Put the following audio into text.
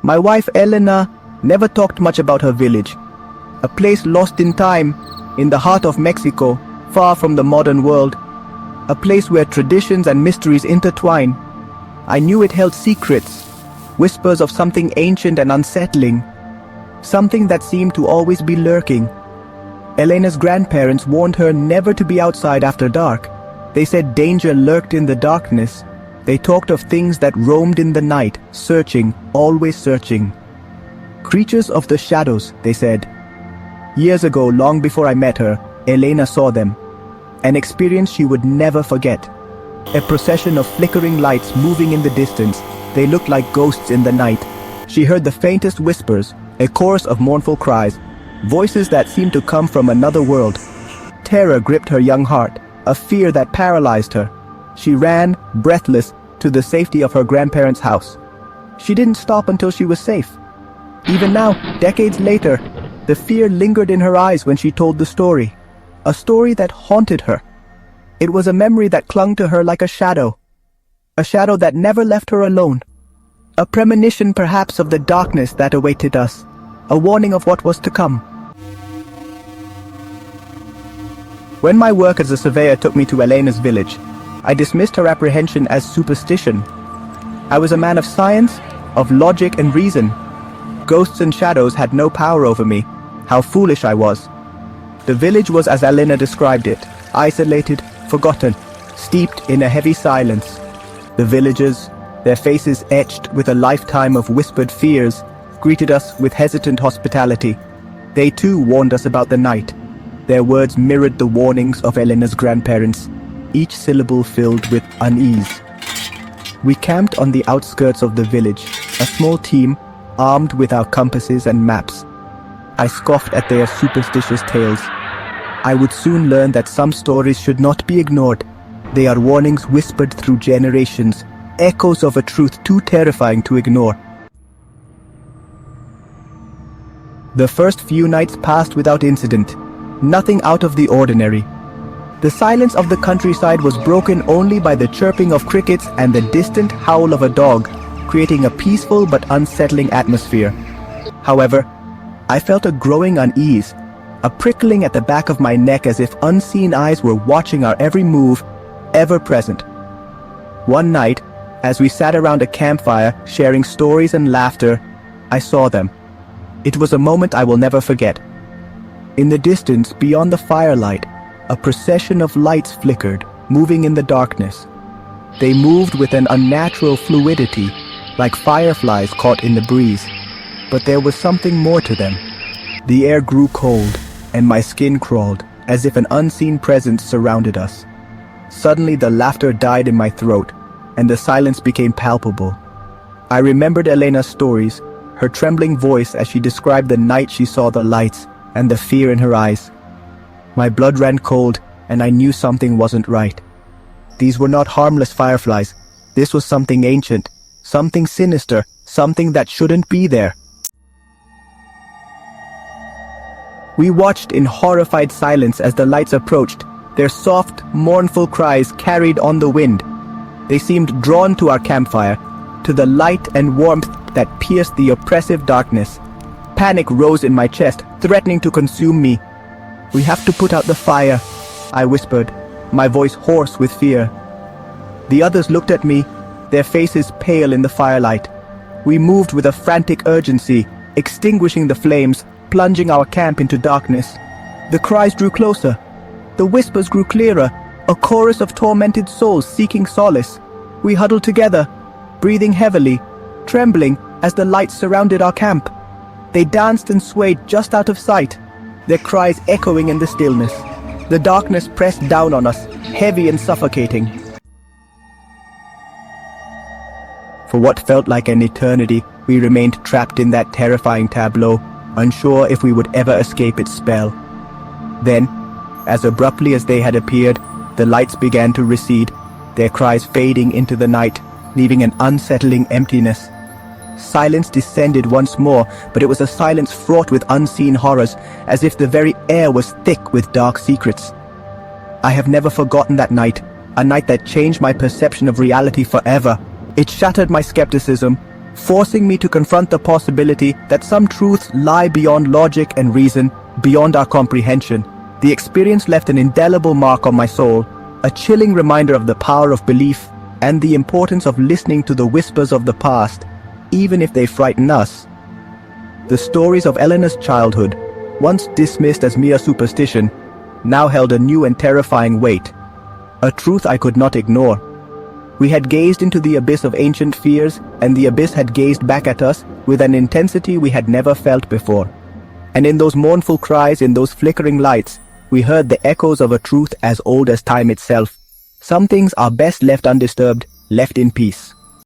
My wife Elena never talked much about her village, a place lost in time, in the heart of Mexico, far from the modern world, a place where traditions and mysteries intertwine. I knew it held secrets, whispers of something ancient and unsettling, something that seemed to always be lurking. Elena's grandparents warned her never to be outside after dark. They said danger lurked in the darkness. They talked of things that roamed in the night, searching, always searching. Creatures of the shadows, they said. Years ago, long before I met her, Elena saw them. An experience she would never forget. A procession of flickering lights moving in the distance. They looked like ghosts in the night. She heard the faintest whispers, a chorus of mournful cries, voices that seemed to come from another world. Terror gripped her young heart, a fear that paralyzed her. She ran, breathless, to the safety of her grandparents' house. She didn't stop until she was safe. Even now, decades later, the fear lingered in her eyes when she told the story. A story that haunted her. It was a memory that clung to her like a shadow that never left her alone. A premonition perhaps of the darkness that awaited us, a warning of what was to come. When my work as a surveyor took me to Elena's village, I dismissed her apprehension as superstition. I was a man of science, of logic and reason. Ghosts and shadows had no power over me. How foolish I was. The village was as Elena described it, isolated, forgotten, steeped in a heavy silence. The villagers, their faces etched with a lifetime of whispered fears, greeted us with hesitant hospitality. They too warned us about the night. Their words mirrored the warnings of Elena's grandparents, each syllable filled with unease. We camped on the outskirts of the village, a small team, armed with our compasses and maps. I scoffed at their superstitious tales. I would soon learn that some stories should not be ignored. They are warnings whispered through generations, echoes of a truth too terrifying to ignore. The first few nights passed without incident, nothing out of the ordinary. The silence of the countryside was broken only by the chirping of crickets and the distant howl of a dog, creating a peaceful but unsettling atmosphere. However, I felt a growing unease, a prickling at the back of my neck as if unseen eyes were watching our every move, ever present. One night, as we sat around a campfire, sharing stories and laughter, I saw them. It was a moment I will never forget. In the distance, beyond the firelight, a procession of lights flickered, moving in the darkness. They moved with an unnatural fluidity, like fireflies caught in the breeze. But there was something more to them. The air grew cold, and my skin crawled, as if an unseen presence surrounded us. Suddenly the laughter died in my throat, and the silence became palpable. I remembered Elena's stories, her trembling voice as she described the night she saw the lights, and the fear in her eyes. My blood ran cold, and I knew something wasn't right. These were not harmless fireflies. This was something ancient, something sinister, something that shouldn't be there. We watched in horrified silence as the lights approached, their soft, mournful cries carried on the wind. They seemed drawn to our campfire, to the light and warmth that pierced the oppressive darkness. Panic rose in my chest, threatening to consume me. "We have to put out the fire," I whispered, my voice hoarse with fear. The others looked at me, their faces pale in the firelight. We moved with a frantic urgency, extinguishing the flames, plunging our camp into darkness. The cries drew closer. The whispers grew clearer, a chorus of tormented souls seeking solace. We huddled together, breathing heavily, trembling as the lights surrounded our camp. They danced and swayed just out of sight, their cries echoing in the stillness. The darkness pressed down on us, heavy and suffocating. For what felt like an eternity, we remained trapped in that terrifying tableau, unsure if we would ever escape its spell. Then, as abruptly as they had appeared, the lights began to recede, their cries fading into the night, leaving an unsettling emptiness. Silence descended once more, but it was a silence fraught with unseen horrors, as if the very air was thick with dark secrets. I have never forgotten that night, a night that changed my perception of reality forever. It shattered my skepticism, forcing me to confront the possibility that some truths lie beyond logic and reason, beyond our comprehension. The experience left an indelible mark on my soul, a chilling reminder of the power of belief and the importance of listening to the whispers of the past, even if they frighten us. The stories of Elena's childhood, once dismissed as mere superstition, now held a new and terrifying weight, a truth I could not ignore. We had gazed into the abyss of ancient fears, and the abyss had gazed back at us with an intensity we had never felt before. And in those mournful cries, in those flickering lights, we heard the echoes of a truth as old as time itself. Some things are best left undisturbed, left in peace.